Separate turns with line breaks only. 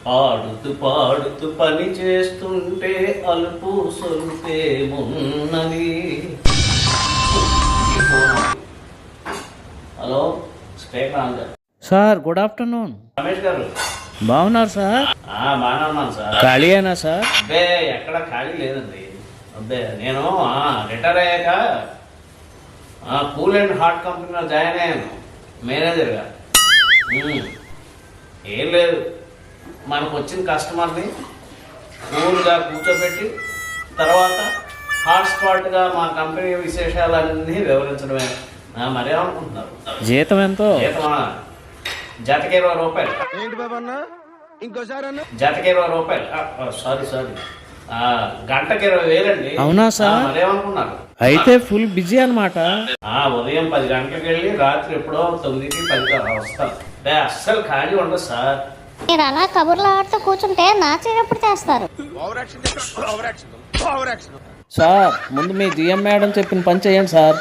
పాడుతూ పాడుతూ పని చేస్తుంటే అలుపు సొలుపేమున్నది. హలో, స్పీకర్ ఆన్ గారు.
Sir good afternoon.
రమేష్ గారు
బాగున్నారు సార్?
బాగానే ఉన్నాను సార్.
ఖాళీ అయినా సార్?
అబ్బే ఎక్కడ ఖాళీ లేదండి. అబ్బే నేను రిటైర్ అయ్యాక కూల్ అండ్ హాట్ కంపెనీలో జాయిన్ అయ్యాను మేనేజర్గా. ఏం లేదు, మనకు వచ్చిన కస్టమర్ని కూల్గా కూర్చోబెట్టి తర్వాత హాట్ స్పాట్గా మా కంపెనీ విశేషాలన్నీ వివరించడమే. మరేమనుకుంటున్నారు?
జీతం ఎంతో?
జీతమా? జతకి 20 రూపాయలు.
ఏంటి బాబా అన్న, ఇంకోసారి అన్న?
జతకి 20 రూపాయలు. సారీ గంటకి 20,000 అండి.
అవునా సార్?
మరేమనుకున్నారు?
అయితే ఫుల్ బిజీ అనమాట.
ఉదయం 10 గంటలకు వెళ్ళి రాత్రి ఎప్పుడో 9కి 10కి వస్తాను. అస్సలు ఖాళీ ఉండదు సార్.
మీరు అలా కబుర్లు ఆడుతూ కూర్చుంటే నాచే ఎప్పుడు చేస్తారు?
సార్ ముందు మీ జిఎం మేడం చెప్పిన పని చేయండి సార్.